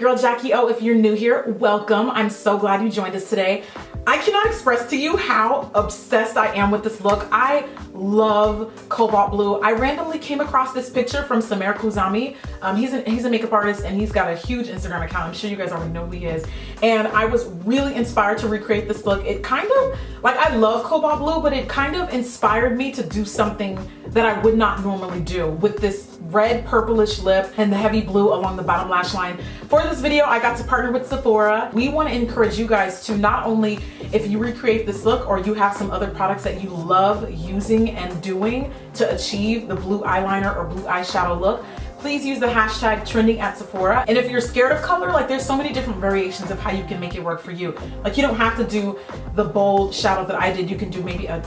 your girl Jackie O. If you're new here, welcome. I'm so glad you joined us today. I cannot express to you how obsessed I am with this look. I love cobalt blue. I randomly came across this picture from Samer Kuzami. He's a makeup artist and he's got a huge Instagram account. I'm sure you guys already know who he is. And I was really inspired to recreate this look. It kind of, like, I love cobalt blue, but it kind of inspired me to do something that I would not normally do with this red purplish lip and the heavy blue along the bottom lash line. For this video, I got to partner with Sephora. We want to encourage you guys to not only, if you recreate this look or you have some other products that you love using and doing to achieve the blue eyeliner or blue eyeshadow look, please use the hashtag trending at Sephora. And if you're scared of color, like, there's so many different variations of how you can make it work for you. Like, you don't have to do the bold shadow that I did. You can do maybe a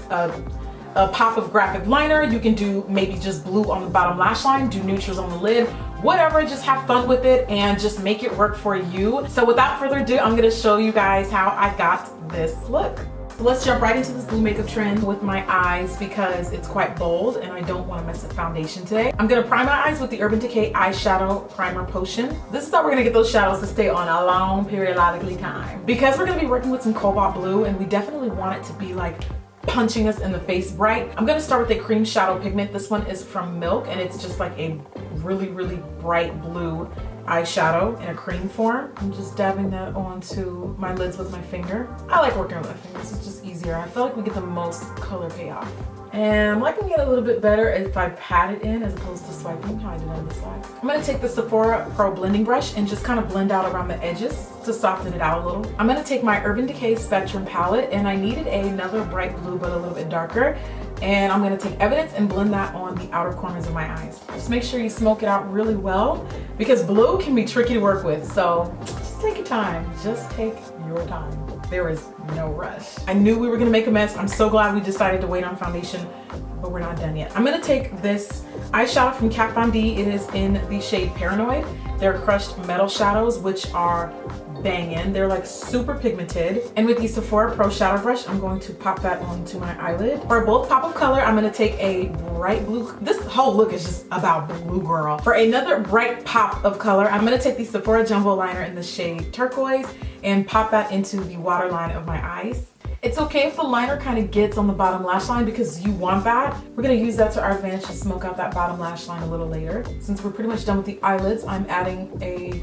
pop of graphic liner. You can do maybe just blue on the bottom lash line, do neutrals on the lid, whatever, just have fun with it and just make it work for you. So without further ado, I'm gonna show you guys how I got this look. So let's jump right into this blue makeup trend with my eyes because it's quite bold and I don't want to mess up foundation today. I'm gonna prime my eyes with the Urban Decay Eyeshadow Primer Potion. This is how we're gonna get those shadows to stay on a long periodically time. Because we're gonna be working with some cobalt blue and we definitely want it to be like punching us in the face bright. I'm gonna start with a cream shadow pigment. This one is from Milk and it's just like a really bright blue eyeshadow in a cream form. I'm just dabbing that onto my lids with my finger. I like working with my fingers, it's just easier. I feel like we get the most color payoff. And I'm liking it a little bit better if I pat it in as opposed to swiping how I did on this side. I'm gonna take the Sephora Pro blending brush and just kind of blend out around the edges to soften it out a little. I'm gonna take my Urban Decay Spectrum palette and I needed another bright blue but a little bit darker. And I'm gonna take Evidence and blend that on the outer corners of my eyes. Just make sure you smoke it out really well because blue can be tricky to work with. So just take your time, just take your time. There is no rush. I knew we were gonna make a mess. I'm so glad we decided to wait on foundation, but we're not done yet. I'm gonna take this eyeshadow from Kat Von D. It is in the shade Paranoid. They're crushed metal shadows, which are banging. They're like super pigmented. And with the Sephora Pro Shadow Brush, I'm going to pop that onto my eyelid. For both pop of color, I'm gonna take a bright blue. This whole look is just about blue, girl. For another bright pop of color, I'm gonna take the Sephora Jumbo Liner in the shade Turquoise and pop that into the waterline of my eyes. It's okay if the liner kind of gets on the bottom lash line because you want that. We're gonna use that to our advantage to smoke out that bottom lash line a little later. Since we're pretty much done with the eyelids, I'm adding a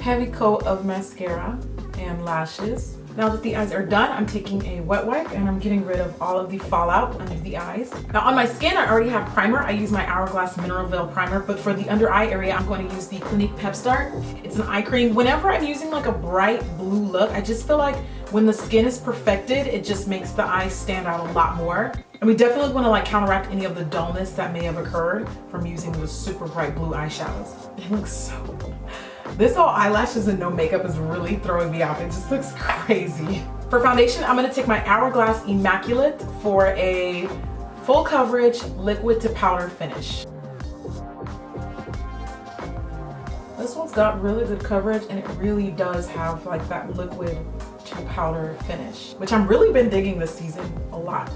heavy coat of mascara and lashes. Now that the eyes are done, I'm taking a wet wipe and I'm getting rid of all of the fallout under the eyes. Now on my skin, I already have primer. I use my Hourglass Mineral Veil Primer, but for the under eye area, I'm going to use the Clinique Pep Start. It's an eye cream. Whenever I'm using like a bright blue look, I just feel like when the skin is perfected, it just makes the eyes stand out a lot more. And we definitely want to like counteract any of the dullness that may have occurred from using the super bright blue eyeshadows. It looks so good. This whole eyelashes and no makeup is really throwing me off. It just looks crazy. For foundation, I'm gonna take my Hourglass Immaculate for a full coverage liquid to powder finish. This one's got really good coverage and it really does have like that liquid to powder finish, which I've really been digging this season a lot.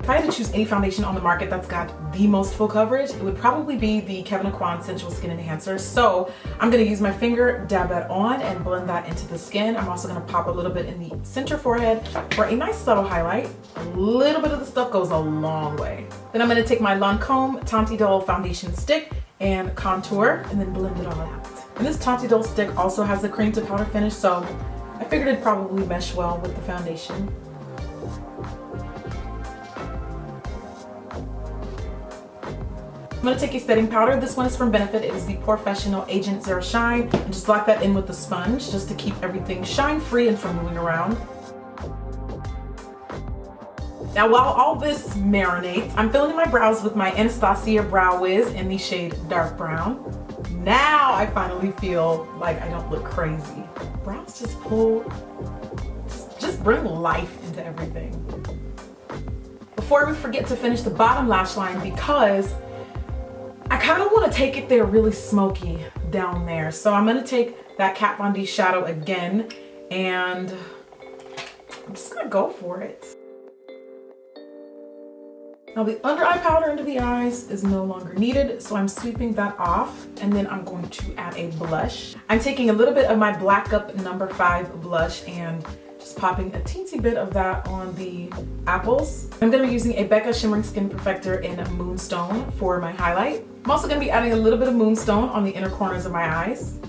If I had to choose any foundation on the market that's got the most full coverage, it would probably be the Kevyn Aucoin Sensual Skin Enhancer. So I'm gonna use my finger, dab that on and blend that into the skin. I'm also gonna pop a little bit in the center forehead for a nice subtle highlight. A little bit of the stuff goes a long way. Then I'm gonna take my Lancome Tanti Doll Foundation Stick and contour and then blend it all out. And this Tanti Doll stick also has the cream to powder finish, so I figured it'd probably mesh well with the foundation. I'm gonna take a setting powder. This one is from Benefit. It is the Professional Agent Zero Shine. And just lock that in with the sponge just to keep everything shine free and from moving around. Now while all this marinates, I'm filling in my brows with my Anastasia Brow Wiz in the shade Dark Brown. Now I finally feel like I don't look crazy. Brows just just bring life into everything. Before we forget to finish the bottom lash line because I kind of want to take it there really smoky down there. So I'm going to take that Kat Von D shadow again and I'm just going to go for it. Now the under eye powder under the eyes is no longer needed, so I'm sweeping that off, and then I'm going to add a blush. I'm taking a little bit of my Black Up No. 5 blush and just popping a teensy bit of that on the apples. I'm gonna be using a Becca Shimmering Skin Perfector in Moonstone for my highlight. I'm also gonna be adding a little bit of Moonstone on the inner corners of my eyes.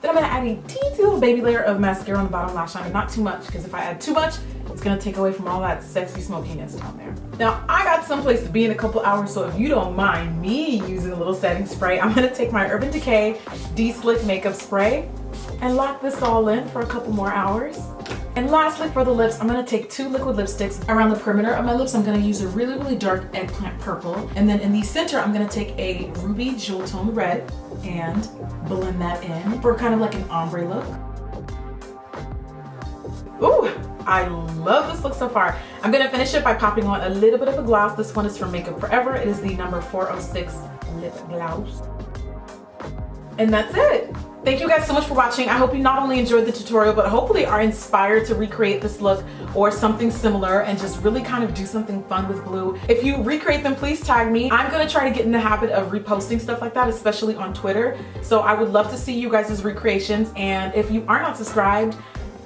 Then I'm gonna add a teensy little baby layer of mascara on the bottom lash line, but not too much, because if I add too much, it's gonna take away from all that sexy smokiness down there. Now, I got someplace to be in a couple hours, so if you don't mind me using a little setting spray, I'm gonna take my Urban Decay De-Slick Makeup Spray and lock this all in for a couple more hours. And lastly, for the lips, I'm gonna take 2 liquid lipsticks. Around the perimeter of my lips, I'm gonna use a really, really dark eggplant purple. And then in the center, I'm gonna take a ruby jewel tone red and blend that in for kind of like an ombre look. Ooh, I love this look so far. I'm gonna finish it by popping on a little bit of a gloss. This one is from Makeup Forever. It is the number 406 lip gloss. And that's it. Thank you guys so much for watching. I hope you not only enjoyed the tutorial, but hopefully are inspired to recreate this look or something similar and just really kind of do something fun with blue. If you recreate them, please tag me. I'm gonna try to get in the habit of reposting stuff like that, especially on Twitter. So I would love to see you guys' recreations. And if you are not subscribed,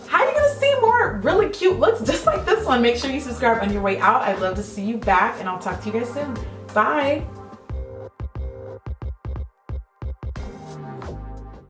how are you gonna see more really cute looks just like this one? Make sure you subscribe on your way out. I'd love to see you back, and I'll talk to you guys soon. Bye.